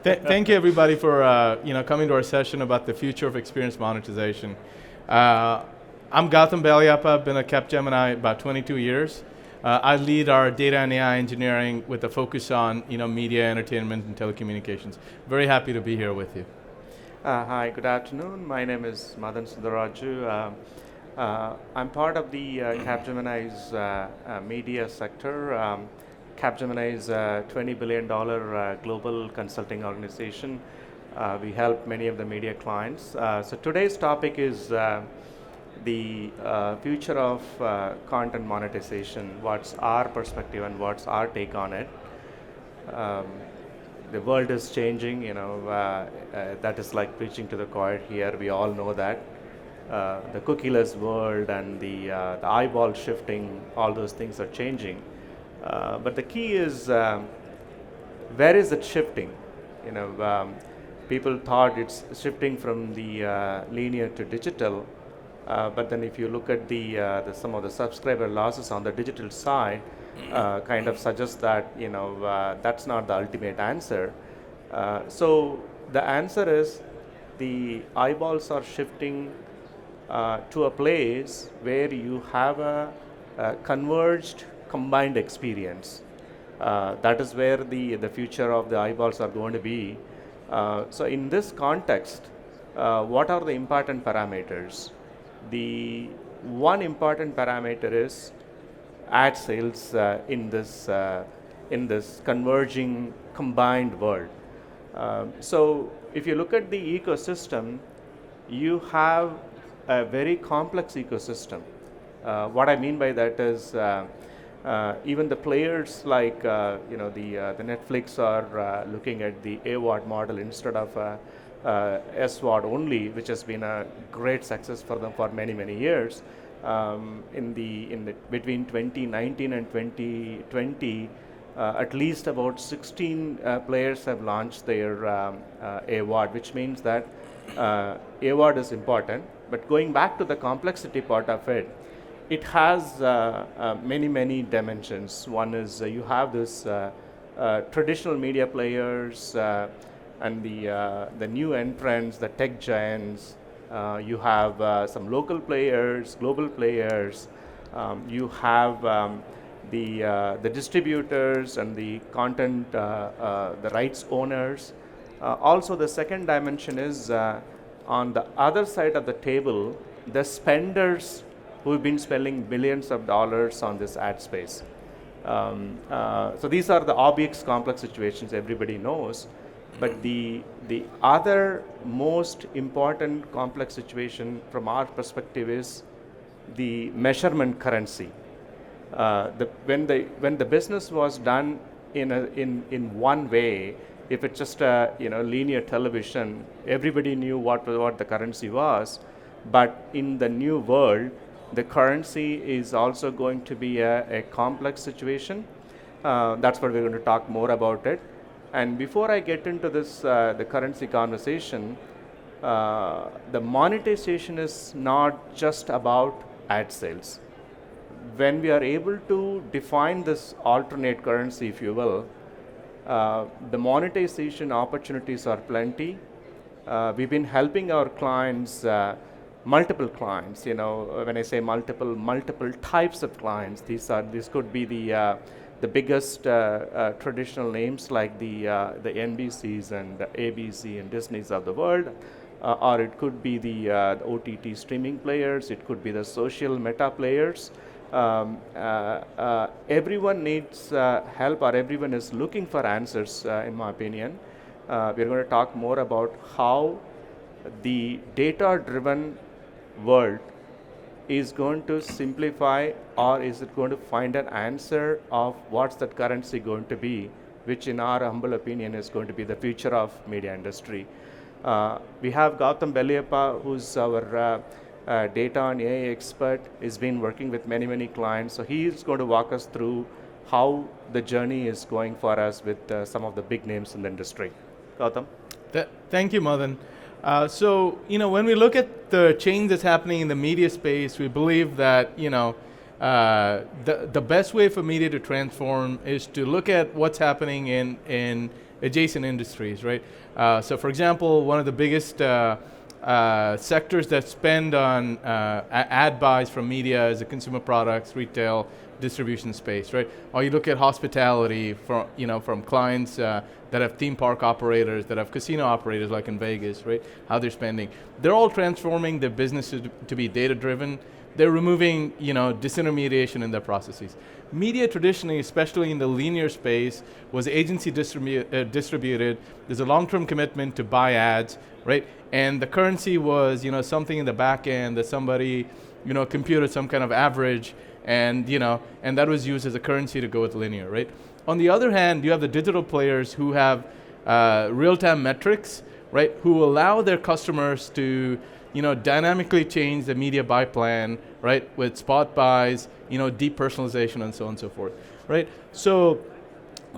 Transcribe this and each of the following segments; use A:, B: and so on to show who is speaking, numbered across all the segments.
A: Thank you, everybody, for coming to our session about the future of experience monetization. I'm Gautam Baliappa. I've been at Capgemini about 22 years. I lead our data and AI engineering with a focus on media, entertainment, and telecommunications. Very happy to be here with you.
B: Hi, good afternoon. My name is Madan Sundaraju. I'm part of the Capgemini's media sector. Capgemini is a $20 billion global consulting organization. We help many of the media clients. So today's topic is the future of content monetization. What's our perspective and what's our take on it? The world is changing, that is like preaching to the choir here. We all know that. The cookieless world and the eyeball shifting, all those things are changing. But the key is, where is it shifting? People thought it's shifting from the linear to digital, but then if you look at some of the subscriber losses on the digital side, kind of suggests that that's not the ultimate answer. So the answer is the eyeballs are shifting to a place where you have a converged, combined experience. That is where the future of the eyeballs are going to be. So in this context, what are the important parameters? The one important parameter is ad sales in this converging, combined world. So if you look at the ecosystem, you have a very complex ecosystem. What I mean by that is even the players like the Netflix are looking at the AVOD model instead of SVOD only, which has been a great success for them for many years. Between 2019 and 2020, at least about 16 players have launched their AVOD, which means that AVOD is important. But going back to the complexity part of it, it has many dimensions. One is you have this traditional media players and the new entrants, the tech giants. You have some local players, global players. You have the distributors and the content, the rights owners. Also, the second dimension is on the other side of the table, the spenders who've been spending billions of dollars on this ad space. So these are the obvious complex situations everybody knows. But the other most important complex situation from our perspective is the measurement currency. When the business was done in one way, if it's just a linear television, everybody knew what the currency was. But in the new world, the currency is also going to be a complex situation. That's what we're going to talk more about it. And before I get into this, the currency conversation, the monetization is not just about ad sales. When we are able to define this alternate currency, if you will, the monetization opportunities are plenty. We've been helping our clients, multiple clients. When I say multiple types of clients. These could be the biggest traditional names like the NBCs and ABC and Disneys of the world, or it could be the OTT streaming players. It could be the social meta players. Everyone needs help, or everyone is looking for answers, in my opinion. We're going to talk more about how the data-driven world is going to simplify, or is it going to find an answer of what's that currency going to be, which in our humble opinion is going to be the future of media industry. We have Gautam Baliappa, who's our data and AI expert. He's been working with many clients. So he's going to walk us through how the journey is going for us with some of the big names in the industry. Gautam?
A: Thank you, Madan. So when we look at the change that's happening in the media space, we believe that the best way for media to transform is to look at what's happening in adjacent industries, right? So for example, one of the biggest sectors that spend on ad buys from media is the consumer products, retail, distribution space, right? Or you look at hospitality from clients that have theme park operators, that have casino operators like in Vegas, right? How they're spending. They're all transforming their businesses to be data-driven. They're removing, disintermediation in their processes. Media traditionally, especially in the linear space, was agency distributed. There's a long-term commitment to buy ads, right? And the currency was, something in the back end that somebody, computed some kind of average, and and that was used as a currency to go with linear, right? On the other hand, you have the digital players who have real-time metrics, right? Who allow their customers to dynamically change the media buy plan, right? With spot buys, deep personalization and so on and so forth, right? So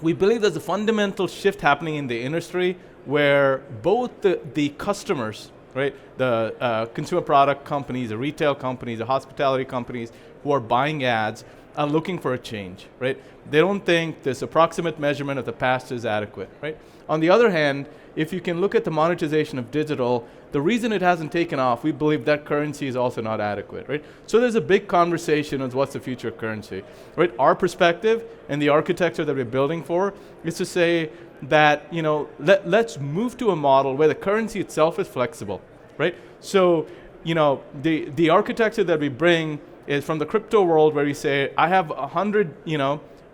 A: we believe there's a fundamental shift happening in the industry where both the customers, right? The consumer product companies, the retail companies, the hospitality companies who are buying ads are looking for a change, right? They don't think this approximate measurement of the past is adequate, right? On the other hand, if you can look at the monetization of digital, the reason it hasn't taken off, we believe that currency is also not adequate, right? So there's a big conversation on what's the future of currency, right? Our perspective and the architecture that we're building for is to say that, let's move to a model where the currency itself is flexible, right? So, the architecture that we bring is from the crypto world where we say, I have 100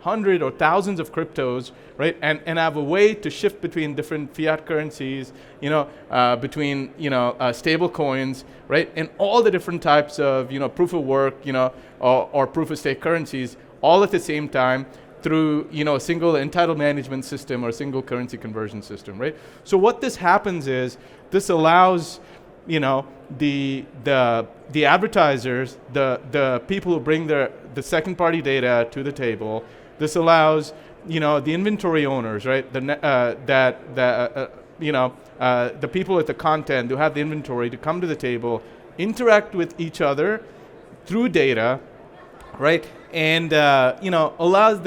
A: or thousands of cryptos, right? And I have a way to shift between different fiat currencies, between, stable coins, right? And all the different types of, proof of work, or proof of stake currencies, all at the same time through, a single entitled management system or a single currency conversion system, right? So what this happens is this allows, the advertisers, the people who bring the second party data to the table. This allows, the inventory owners, right? The people with the content who have the inventory to come to the table, interact with each other through data, right? And allows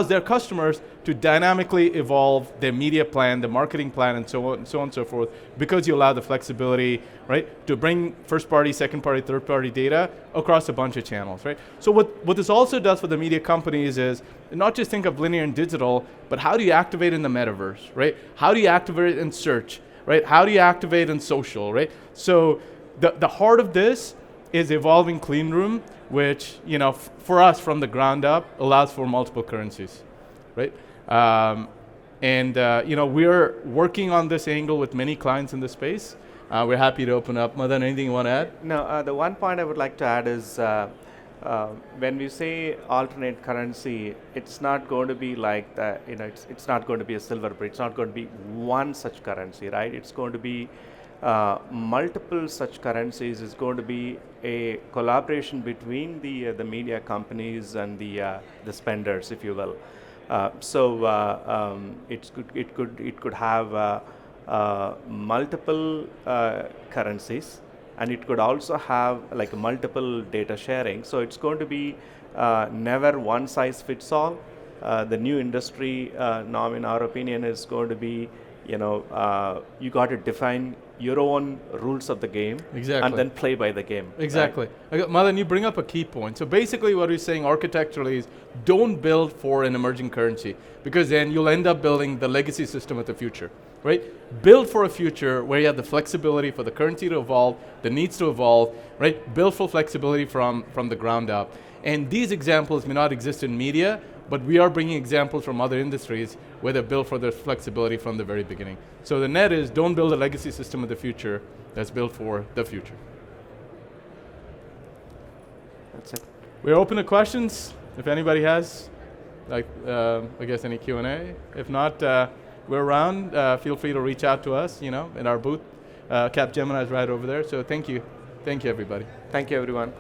A: their customers to dynamically evolve their media plan, the marketing plan, and so on and so forth, because you allow the flexibility, right, to bring first-party, second-party, third-party data across a bunch of channels, right? So what this also does for the media companies is not just think of linear and digital, but how do you activate in the metaverse, right? How do you activate in search, right? How do you activate in social, right? So the heart of this is evolving clean room, which, for us from the ground up allows for multiple currencies, right? We're working on this angle with many clients in the space. We're happy to open up. Madan, anything you want to add?
B: No, the one point I would like to add is when we say alternate currency, it's not going to be like that. It's not going to be a silver brick. It's not going to be one such currency, right? It's going to be multiple such currencies. Is going to be a collaboration between the media companies and the spenders, if you will. It could have multiple currencies, and it could also have like multiple data sharing. So it's going to be never one size fits all. The new industry norm, in our opinion, is going to be, you got to define your own rules of the game,
A: exactly,
B: and then play by the game.
A: Exactly.
B: Right?
A: Madan, you bring up a key point. So basically what we're saying architecturally is don't build for an emerging currency, because then you'll end up building the legacy system of the future, right? Build for a future where you have the flexibility for the currency to evolve, the needs to evolve, right? Build for flexibility from the ground up. And these examples may not exist in media, but we are bringing examples from other industries where they're built for their flexibility from the very beginning. So the net is don't build a legacy system of the future that's built for the future.
B: That's it.
A: We're open to questions. If anybody has, I guess any Q&A. If not, we're around. Feel free to reach out to us, in our booth. Capgemini is right over there. So thank you. Thank you, everybody.
B: Thank you, everyone.